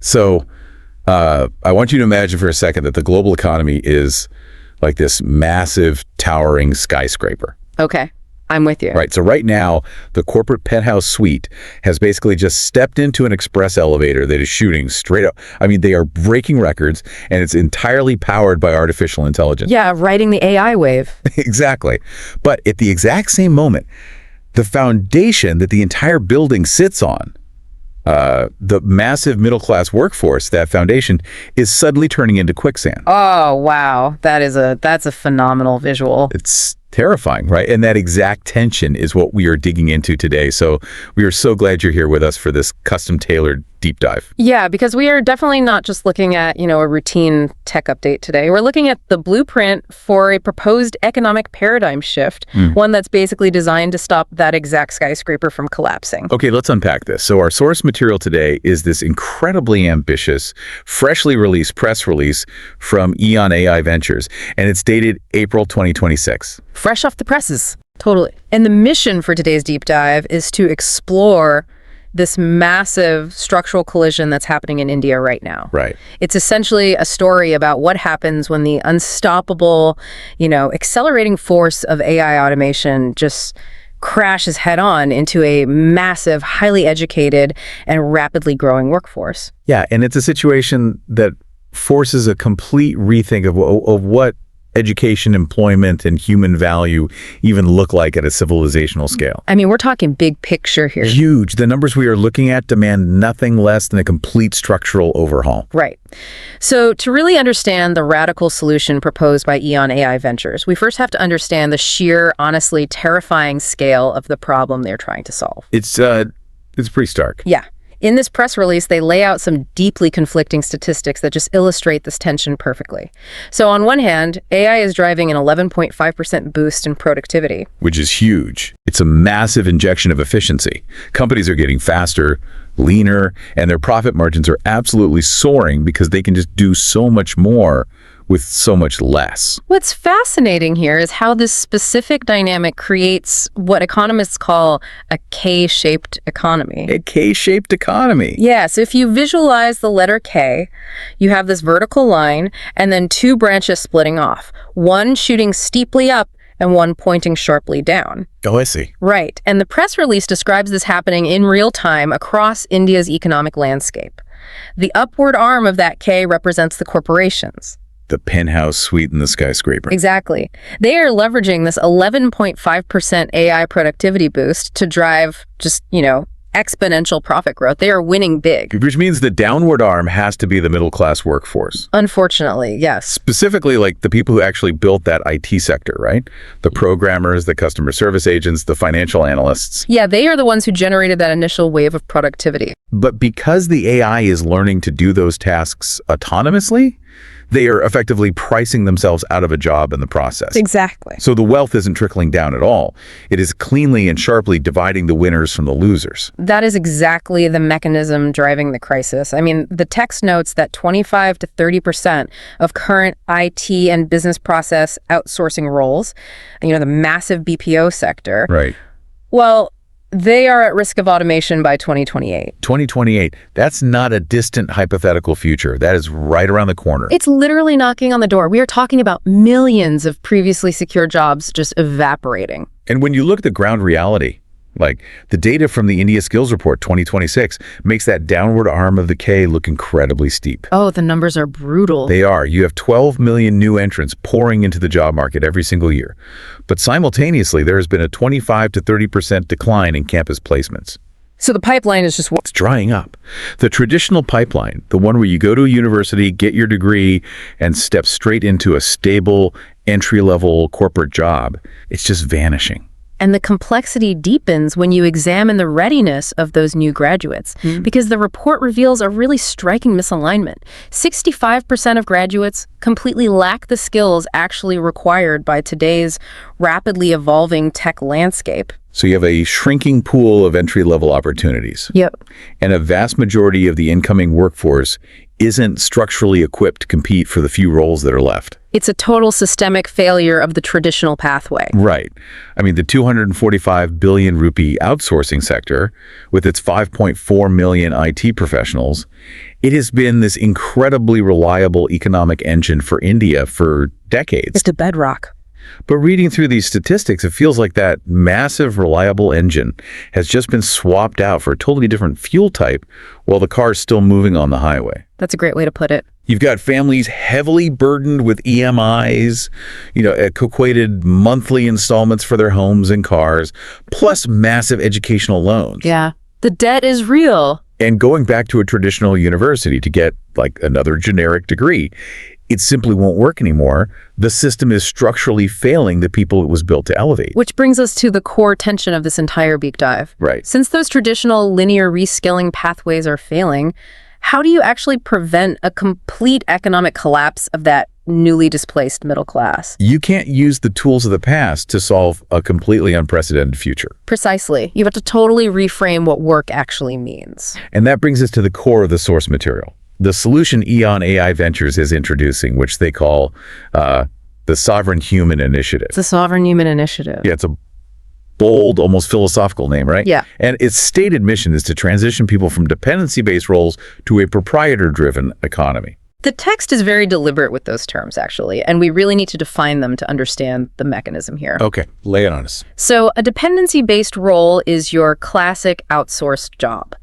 So I want you to imagine for a second that the global economy is like this massive, towering skyscraper. Okay. I'm with you. Right. So right now, the corporate penthouse suite has basically just stepped into an express elevator that is shooting straight up. I mean, they are breaking records, and it's entirely powered by artificial intelligence. Yeah, riding the AI wave. Exactly. But at the exact same moment, the foundation that the entire building sits on, the massive middle-class workforce, that foundation, is suddenly turning into quicksand. Oh, wow. That's a phenomenal visual. It's terrifying, right? And that exact tension is what we are digging into today. So we are so glad you're here with us for this custom-tailored deep dive. Yeah, because we are definitely not just looking at, a routine tech update today. We're looking at the blueprint for a proposed economic paradigm shift, one that's basically designed to stop that exact skyscraper from collapsing. Okay, let's unpack this. So our source material today is this incredibly ambitious, freshly released press release from EON AI Ventures, and it's dated April 2026. Fresh off the presses. Totally. And the mission for today's deep dive is to explore this massive structural collision that's happening in India right now. Right. It's essentially a story about what happens when the unstoppable, accelerating force of AI automation just crashes head-on into a massive, highly educated, and rapidly growing workforce. Yeah, and it's a situation that forces a complete rethink of what education, employment, and human value even look like at a civilizational scale. I mean, we're talking big picture here. Huge. The numbers we are looking at demand nothing less than a complete structural overhaul. Right. So to really understand the radical solution proposed by EON AI Ventures, we first have to understand the sheer, honestly terrifying scale of the problem they're trying to solve. It's pretty stark. Yeah. In this press release, they lay out some deeply conflicting statistics that just illustrate this tension perfectly. So on one hand, AI is driving an 11.5% boost in productivity. Which is huge. It's a massive injection of efficiency. Companies are getting faster, leaner, and their profit margins are absolutely soaring because they can just do so much more with so much less. What's fascinating here is how this specific dynamic creates what economists call a K-shaped economy. A K-shaped economy. Yeah, so if you visualize the letter K, you have this vertical line and then two branches splitting off, one shooting steeply up and one pointing sharply down. Oh, I see. Right, and the press release describes this happening in real time across India's economic landscape. The upward arm of that K represents the corporations. The penthouse suite in the skyscraper. Exactly. They are leveraging this 11.5% AI productivity boost to drive just, exponential profit growth. They are winning big. Which means the downward arm has to be the middle-class workforce. Unfortunately, yes. Specifically, like the people who actually built that IT sector, right? The programmers, the customer service agents, the financial analysts. Yeah, they are the ones who generated that initial wave of productivity. But because the AI is learning to do those tasks autonomously, they are effectively pricing themselves out of a job in the process. Exactly. So the wealth isn't trickling down at all. It is cleanly and sharply dividing the winners from the losers. That is exactly the mechanism driving the crisis. I mean, the text notes that 25 to 30% of current IT and business process outsourcing roles, the massive BPO sector. Right. Well, they are at risk of automation by 2028. 2028, that's not a distant hypothetical future. That is right around the corner. It's literally knocking on the door. We are talking about millions of previously secure jobs just evaporating. And when you look at the ground reality, like the data from the India Skills Report 2026 makes that downward arm of the K look incredibly steep. Oh, the numbers are brutal. They are. You have 12 million new entrants pouring into the job market every single year. But simultaneously, there has been a 25 to 30% decline in campus placements. So the pipeline is just It's drying up. The traditional pipeline, the one where you go to a university, get your degree, and step straight into a stable, entry-level corporate job, it's just vanishing. And the complexity deepens when you examine the readiness of those new graduates, because the report reveals a really striking misalignment. 65% of graduates completely lack the skills actually required by today's rapidly evolving tech landscape. So you have a shrinking pool of entry-level opportunities. Yep. And a vast majority of the incoming workforce isn't structurally equipped to compete for the few roles that are left. It's a total systemic failure of the traditional pathway. Right. I mean, the 245 billion rupee outsourcing sector, with its 5.4 million IT professionals, it has been this incredibly reliable economic engine for India for decades. It's a bedrock. But reading through these statistics, it feels like that massive, reliable engine has just been swapped out for a totally different fuel type while the car is still moving on the highway. That's a great way to put it. You've got families heavily burdened with EMIs, equated monthly installments for their homes and cars, plus massive educational loans. Yeah. The debt is real. And going back to a traditional university to get like another generic degree, it simply won't work anymore. The system is structurally failing the people it was built to elevate. Which brings us to the core tension of this entire deep dive. Right. Since those traditional linear reskilling pathways are failing, how do you actually prevent a complete economic collapse of that newly displaced middle class? You can't use the tools of the past to solve a completely unprecedented future. Precisely. You have to totally reframe what work actually means. And that brings us to the core of the source material. The solution EON AI Ventures is introducing, which they call the Sovereign Human Initiative. It's the Sovereign Human Initiative. Yeah, it's a bold, almost philosophical name, right? Yeah. And its stated mission is to transition people from dependency-based roles to a proprietor-driven economy. The text is very deliberate with those terms, actually, and we really need to define them to understand the mechanism here. Okay, lay it on us. So a dependency-based role is your classic outsourced job.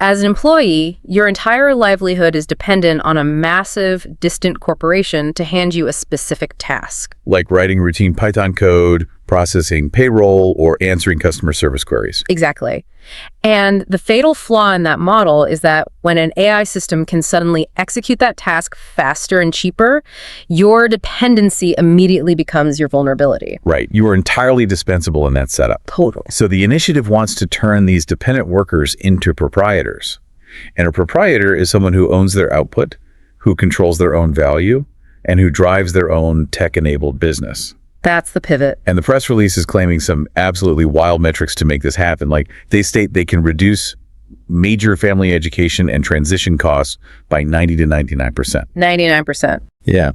As an employee, your entire livelihood is dependent on a massive, distant corporation to hand you a specific task. Like writing routine Python code, processing payroll, or answering customer service queries. Exactly. And the fatal flaw in that model is that when an AI system can suddenly execute that task faster and cheaper, your dependency immediately becomes your vulnerability. Right. You are entirely dispensable in that setup. Totally. So the initiative wants to turn these dependent workers into proprietors. And a proprietor is someone who owns their output, who controls their own value, and who drives their own tech-enabled business. That's the pivot. And the press release is claiming some absolutely wild metrics to make this happen. Like, they state they can reduce major family education and transition costs by 90 to 99%. 99%. Yeah.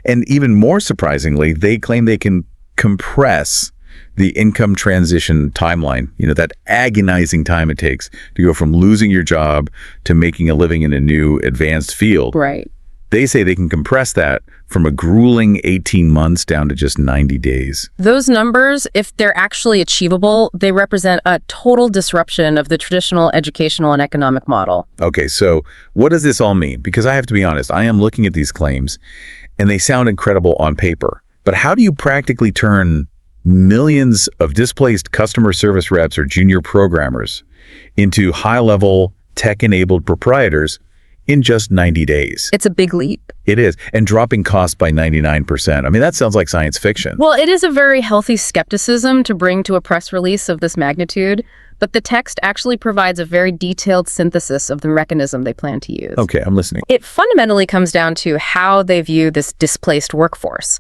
And even more surprisingly, they claim they can compress the income transition timeline, that agonizing time it takes to go from losing your job to making a living in a new advanced field. Right. They say they can compress that from a grueling 18 months down to just 90 days. Those numbers, if they're actually achievable, they represent a total disruption of the traditional educational and economic model. Okay, so what does this all mean? Because I have to be honest, I am looking at these claims and they sound incredible on paper. But how do you practically turn millions of displaced customer service reps or junior programmers into high-level tech-enabled proprietors in just 90 days? It's a big leap. It is. And dropping costs by 99%. I mean, that sounds like science fiction. Well, it is a very healthy skepticism to bring to a press release of this magnitude, but the text actually provides a very detailed synthesis of the mechanism they plan to use. Okay, I'm listening. It fundamentally comes down to how they view this displaced workforce.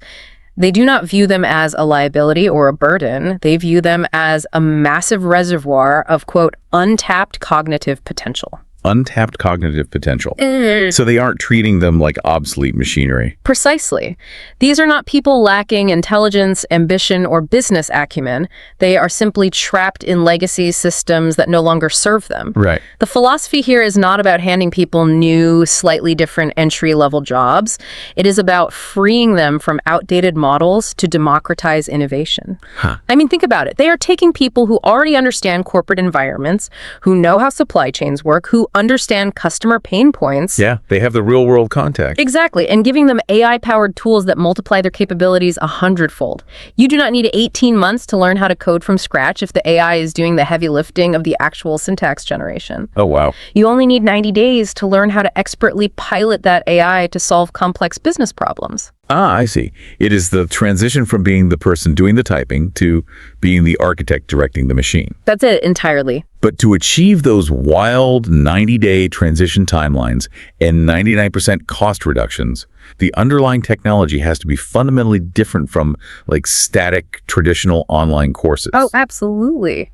They do not view them as a liability or a burden. They view them as a massive reservoir of, quote, untapped cognitive potential. Untapped cognitive potential. So they aren't treating them like obsolete machinery. Precisely. These are not people lacking intelligence, ambition, or business acumen. They are simply trapped in legacy systems that no longer serve them. Right. The philosophy here is not about handing people new, slightly different entry-level jobs. It is about freeing them from outdated models to democratize innovation. I mean, think about it. They are taking people who already understand corporate environments, who know how supply chains work, who understand customer pain points. Yeah, they have the real world contact. Exactly, and giving them AI-powered tools that multiply their capabilities 100-fold. You do not need 18 months to learn how to code from scratch if the AI is doing the heavy lifting of the actual syntax generation. Oh, wow. You only need 90 days to learn how to expertly pilot that AI to solve complex business problems. Ah, I see. It is the transition from being the person doing the typing to being the architect directing the machine. That's it entirely. But to achieve those wild 90-day transition timelines and 99% cost reductions, the underlying technology has to be fundamentally different from like static traditional online courses. Oh, absolutely.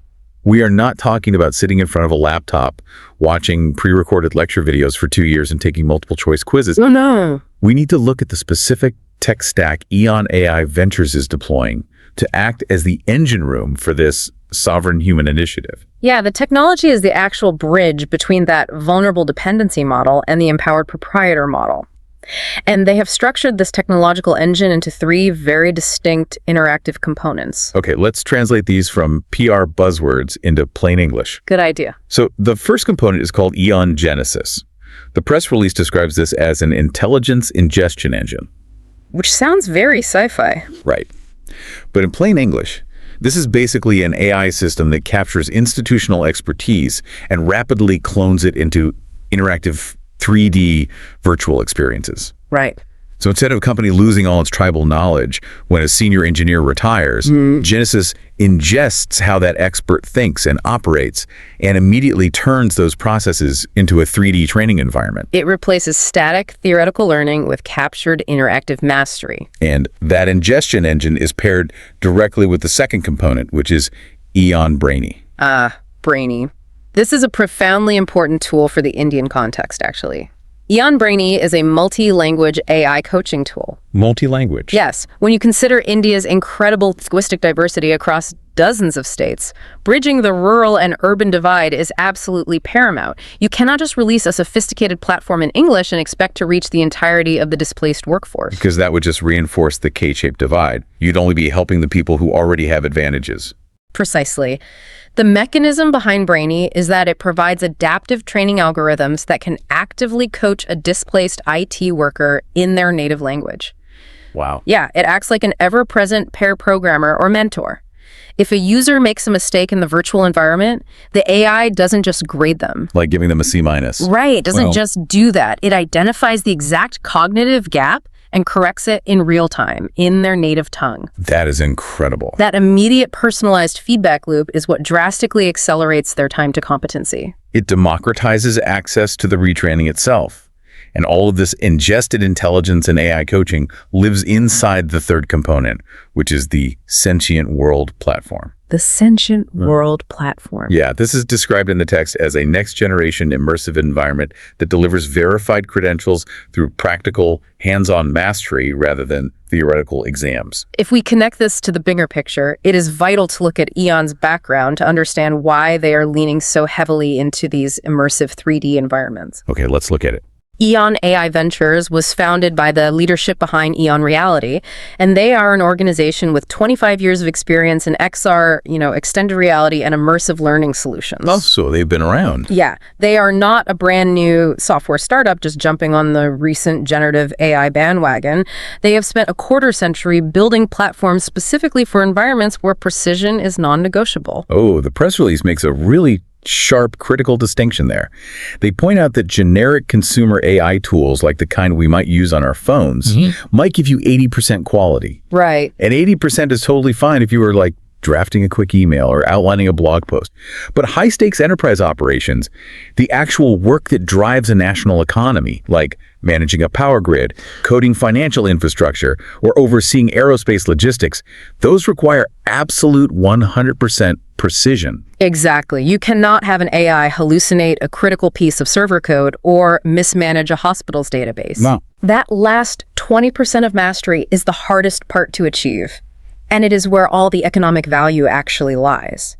We are not talking about sitting in front of a laptop, watching pre-recorded lecture videos for 2 years and taking multiple choice quizzes. Oh, no. We need to look at the specific tech stack EON AI Ventures is deploying to act as the engine room for this sovereign human initiative. Yeah, the technology is the actual bridge between that vulnerable dependency model and the empowered proprietor model. And they have structured this technological engine into 3 very distinct interactive components. Okay, let's translate these from PR buzzwords into plain English. Good idea. So the first component is called EON Genesis. The press release describes this as an intelligence ingestion engine. Which sounds very sci-fi. Right. But in plain English, this is basically an AI system that captures institutional expertise and rapidly clones it into interactive 3D virtual experiences. Right. So instead of a company losing all its tribal knowledge when a senior engineer retires, Genesis ingests how that expert thinks and operates and immediately turns those processes into a 3D training environment. It replaces static theoretical learning with captured interactive mastery. And that ingestion engine is paired directly with the second component, which is EON Brainy. Brainy. This is a profoundly important tool for the Indian context, actually. EON Brainy is a multi-language AI coaching tool. Multi-language? Yes. When you consider India's incredible linguistic diversity across dozens of states, bridging the rural and urban divide is absolutely paramount. You cannot just release a sophisticated platform in English and expect to reach the entirety of the displaced workforce. Because that would just reinforce the K-shaped divide. You'd only be helping the people who already have advantages. Precisely. The mechanism behind Brainy is that it provides adaptive training algorithms that can actively coach a displaced IT worker in their native language. Wow. Yeah, it acts like an ever-present pair programmer or mentor. If a user makes a mistake in the virtual environment, the AI doesn't just grade them. Like giving them a C-. Right, it doesn't just do that. It identifies the exact cognitive gap and corrects it in real time, in their native tongue. That is incredible. That immediate personalized feedback loop is what drastically accelerates their time to competency. It democratizes access to the retraining itself. And all of this ingested intelligence and AI coaching lives inside the third component, which is the Sentient World platform. The Sentient World platform. Yeah, this is described in the text as a next-generation immersive environment that delivers verified credentials through practical, hands-on mastery rather than theoretical exams. If we connect this to the bigger picture, it is vital to look at EON's background to understand why they are leaning so heavily into these immersive 3D environments. Okay, let's look at it. EON AI Ventures was founded by the leadership behind EON Reality, and they are an organization with 25 years of experience in XR, extended reality and immersive learning solutions. Oh, so they've been around. Yeah, they are not a brand new software startup just jumping on the recent generative AI bandwagon. They have spent a quarter century building platforms specifically for environments where precision is non-negotiable. Oh, the press release makes a really sharp, critical distinction there. They point out that generic consumer AI tools, like the kind we might use on our phones, might give you 80% quality. Right. And 80% is totally fine if you were like drafting a quick email or outlining a blog post. But high-stakes enterprise operations, the actual work that drives a national economy, like managing a power grid, coding financial infrastructure, or overseeing aerospace logistics, those require absolute 100% precision. Exactly. You cannot have an AI hallucinate a critical piece of server code or mismanage a hospital's database. No. That last 20% of mastery is the hardest part to achieve, and it is where all the economic value actually lies.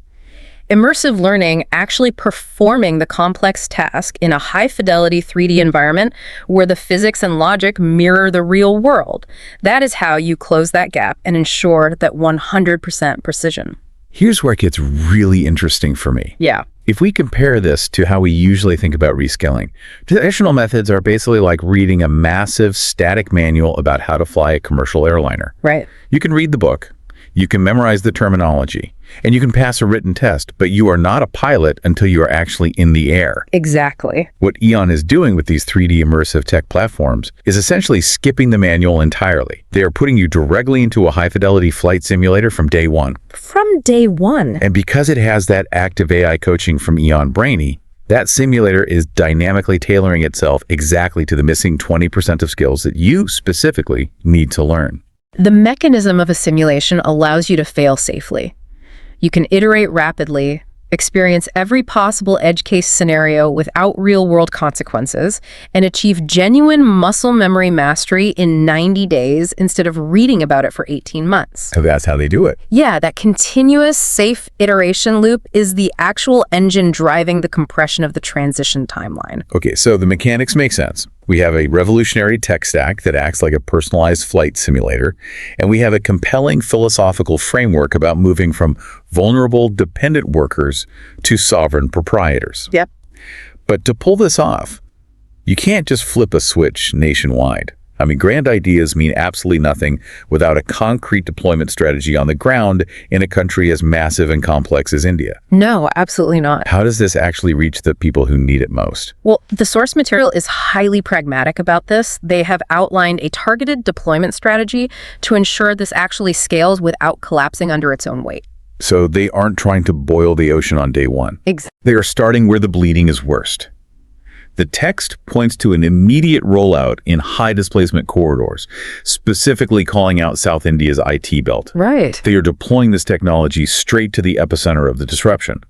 Immersive learning actually performing the complex task in a high-fidelity 3D environment where the physics and logic mirror the real world. That is how you close that gap and ensure that 100% precision. Here's where it gets really interesting for me. Yeah. If we compare this to how we usually think about reskilling, traditional methods are basically like reading a massive static manual about how to fly a commercial airliner. Right. You can read the book, you can memorize the terminology, and you can pass a written test, but you are not a pilot until you are actually in the air. Exactly. What EON is doing with these 3D immersive tech platforms is essentially skipping the manual entirely. They are putting you directly into a high-fidelity flight simulator from day one. From day one. And because it has that active AI coaching from EON Brainy, that simulator is dynamically tailoring itself exactly to the missing 20% of skills that you specifically need to learn. The mechanism of a simulation allows you to fail safely. You can iterate rapidly, experience every possible edge case scenario without real-world consequences, and achieve genuine muscle memory mastery in 90 days instead of reading about it for 18 months. So that's how they do it. Yeah, that continuous, safe iteration loop is the actual engine driving the compression of the transition timeline. Okay, so the mechanics make sense. We have a revolutionary tech stack that acts like a personalized flight simulator, and we have a compelling philosophical framework about moving from vulnerable, dependent workers to sovereign proprietors. Yep. But to pull this off, you can't just flip a switch nationwide. I mean, grand ideas mean absolutely nothing without a concrete deployment strategy on the ground in a country as massive and complex as India. No, absolutely not. How does this actually reach the people who need it most? Well, the source material is highly pragmatic about this. They have outlined a targeted deployment strategy to ensure this actually scales without collapsing under its own weight. So they aren't trying to boil the ocean on day one. Exactly. They are starting where the bleeding is worst. The text points to an immediate rollout in high displacement corridors, specifically calling out South India's IT belt. Right. They are deploying this technology straight to the epicenter of the disruption,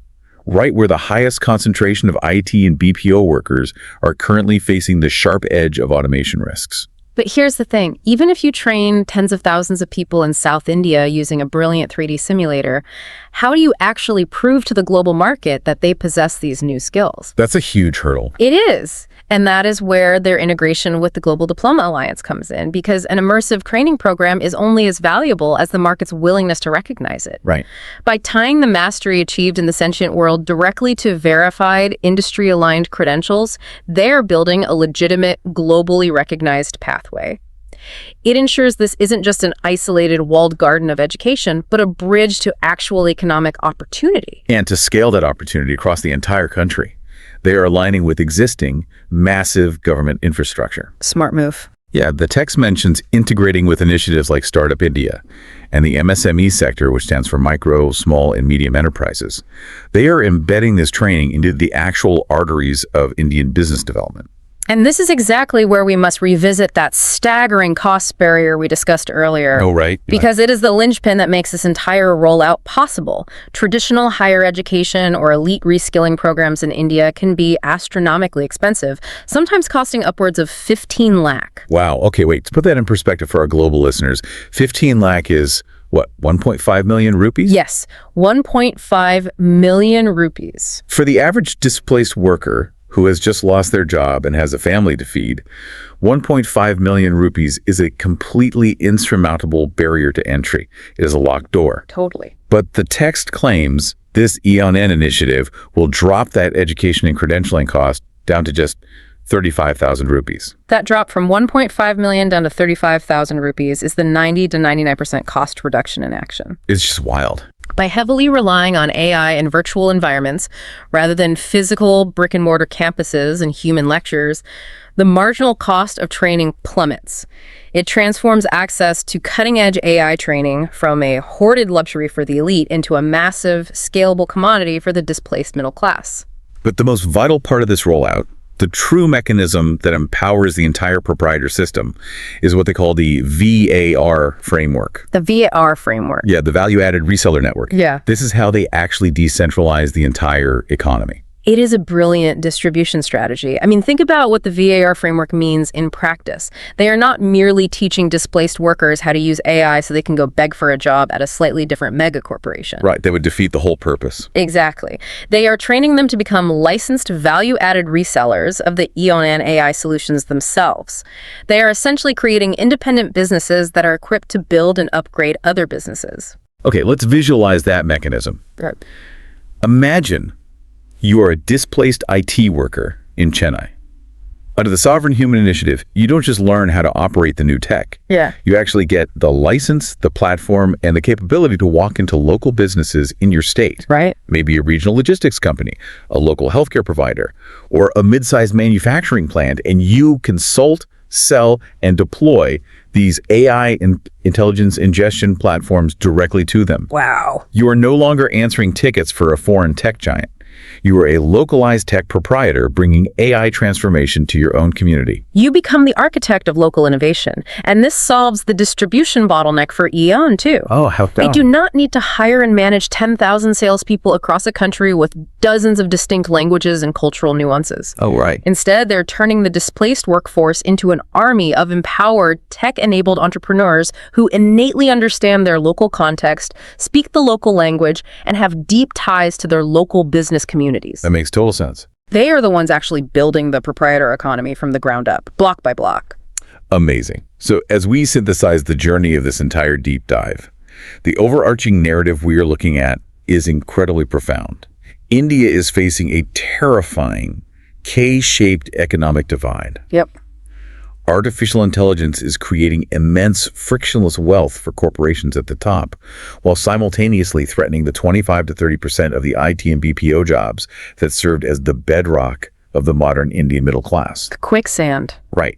right where the highest concentration of IT and BPO workers are currently facing the sharp edge of automation risks. But here's the thing. Even if you train tens of thousands of people in South India using a brilliant 3D simulator, how do you actually prove to the global market that they possess these new skills? That's a huge hurdle. It is. And that is where their integration with the Global Diploma Alliance comes in, because an immersive training program is only as valuable as the market's willingness to recognize it. Right. By tying the mastery achieved in the sentient world directly to verified, industry-aligned credentials, they're building a legitimate, globally recognized pathway. It ensures this isn't just an isolated walled garden of education, but a bridge to actual economic opportunity. And to scale that opportunity across the entire country, they are aligning with existing massive government infrastructure. Smart move. Yeah, the text mentions integrating with initiatives like Startup India and the MSME sector, which stands for micro, small, and medium enterprises. They are embedding this training into the actual arteries of Indian business development. And this is exactly where we must revisit that staggering cost barrier we discussed earlier. Oh, right. Because it is the linchpin that makes this entire rollout possible. Traditional higher education or elite reskilling programs in India can be astronomically expensive, sometimes costing upwards of 15 lakh. Wow. Okay, wait. To put that in perspective for our global listeners, 15 lakh is what, 1.5 million rupees? Yes, 1.5 million rupees. For the average displaced worker who has just lost their job and has a family to feed, 1.5 million rupees is a completely insurmountable barrier to entry. It is a locked door. Totally. But the text claims this EON initiative will drop that education and credentialing cost down to just 35,000 rupees. That drop from 1.5 million down to 35,000 rupees is the 90 to 99% cost reduction in action. It's just wild. By heavily relying on AI and virtual environments, rather than physical brick-and-mortar campuses and human lectures, the marginal cost of training plummets. It transforms access to cutting-edge AI training from a hoarded luxury for the elite into a massive, scalable commodity for the displaced middle class. But the most vital part of this rollout, the true mechanism that empowers the entire proprietor system, is what they call the VAR framework. The VAR framework. Yeah, the value-added reseller network. Yeah. This is how they actually decentralize the entire economy. It is a brilliant distribution strategy. I mean, think about what the VAR framework means in practice. They are not merely teaching displaced workers how to use AI so they can go beg for a job at a slightly different mega corporation. Right, that would defeat the whole purpose. Exactly. They are training them to become licensed value-added resellers of the EON AI solutions themselves. They are essentially creating independent businesses that are equipped to build and upgrade other businesses. Okay, let's visualize that mechanism. Right. Imagine you are a displaced IT worker in Chennai. Under the Sovereign Human Initiative, you don't just learn how to operate the new tech. Yeah. You actually get the license, the platform, and the capability to walk into local businesses in your state. Right. Maybe a regional logistics company, a local healthcare provider, or a mid-sized manufacturing plant, and you consult, sell, and deploy these AI and intelligence ingestion platforms directly to them. Wow. You are no longer answering tickets for a foreign tech giant. You are a localized tech proprietor bringing AI transformation to your own community. You become the architect of local innovation, and this solves the distribution bottleneck for EON, too. Oh, how They do not need to hire and manage 10,000 salespeople across a country with dozens of distinct languages and cultural nuances. Oh, right. Instead, they're turning the displaced workforce into an army of empowered, tech-enabled entrepreneurs who innately understand their local context, speak the local language, and have deep ties to their local business communities. That makes total sense. They are the ones actually building the proprietor economy from the ground up, block by block. Amazing. So as we synthesize the journey of this entire deep dive, the overarching narrative we are looking at is incredibly profound. India is facing a terrifying K-shaped economic divide. Yep. Artificial intelligence is creating immense frictionless wealth for corporations at the top, while simultaneously threatening the 25 to 30% of the IT and BPO jobs that served as the bedrock of the modern Indian middle class. Quicksand. Right.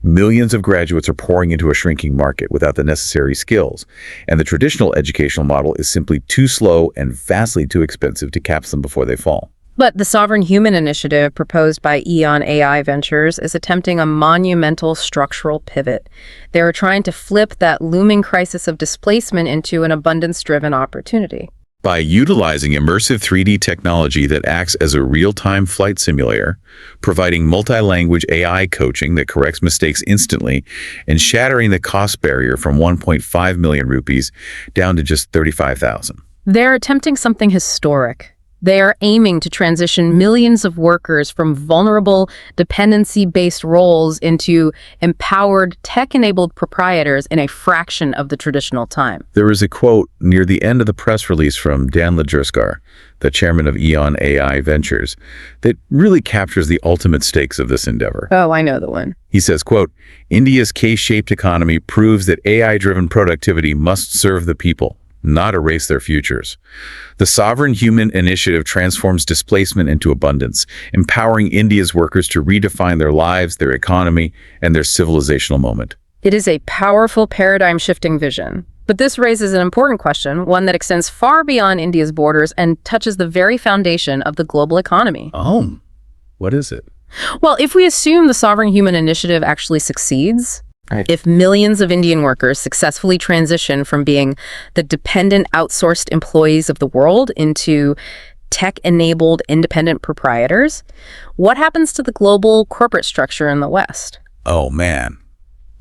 Millions of graduates are pouring into a shrinking market without the necessary skills, and the traditional educational model is simply too slow and vastly too expensive to catch them before they fall. But the Sovereign Human Initiative proposed by EON AI Ventures is attempting a monumental structural pivot. They are trying to flip that looming crisis of displacement into an abundance-driven opportunity. By utilizing immersive 3D technology that acts as a real-time flight simulator, providing multi-language AI coaching that corrects mistakes instantly, and shattering the cost barrier from 1.5 million rupees down to just 35,000. They're attempting something historic. They are aiming to transition millions of workers from vulnerable, dependency-based roles into empowered, tech-enabled proprietors in a fraction of the traditional time. There is a quote near the end of the press release from Dan Lajerskar, the chairman of EON AI Ventures, that really captures the ultimate stakes of this endeavor. Oh, I know the one. He says, quote, "India's K-shaped economy proves that AI-driven productivity must serve the people, not erase their futures. The Sovereign Human Initiative transforms displacement into abundance, empowering India's workers to redefine their lives, their economy, and their civilizational moment." It is a powerful paradigm-shifting vision. But this raises an important question, one that extends far beyond India's borders and touches the very foundation of the global economy. Oh, what is it? Well, if we assume the Sovereign Human Initiative actually succeeds, if millions of Indian workers successfully transition from being the dependent outsourced employees of the world into tech-enabled independent proprietors, what happens to the global corporate structure in the West? Oh, man.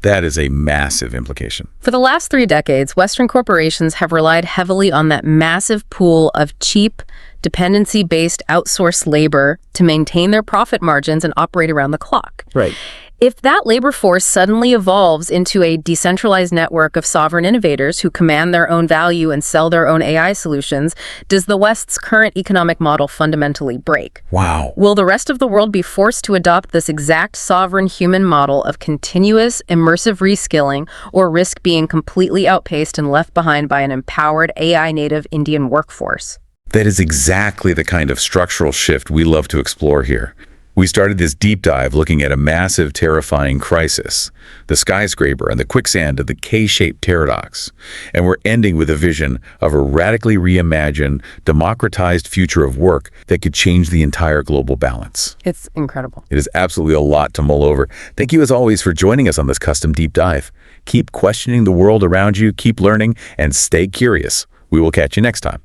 That is a massive implication. For the last 3 decades, Western corporations have relied heavily on that massive pool of cheap, dependency-based outsourced labor to maintain their profit margins and operate around the clock. Right. If that labor force suddenly evolves into a decentralized network of sovereign innovators who command their own value and sell their own AI solutions, does the West's current economic model fundamentally break? Wow. Will the rest of the world be forced to adopt this exact sovereign human model of continuous, immersive reskilling, or risk being completely outpaced and left behind by an empowered AI-native Indian workforce? That is exactly the kind of structural shift we love to explore here. We started this deep dive looking at a massive, terrifying crisis, the skyscraper and the quicksand of the K-shaped paradox. And we're ending with a vision of a radically reimagined, democratized future of work that could change the entire global balance. It's incredible. It is absolutely a lot to mull over. Thank you, as always, for joining us on this custom deep dive. Keep questioning the world around you, keep learning, and stay curious. We will catch you next time.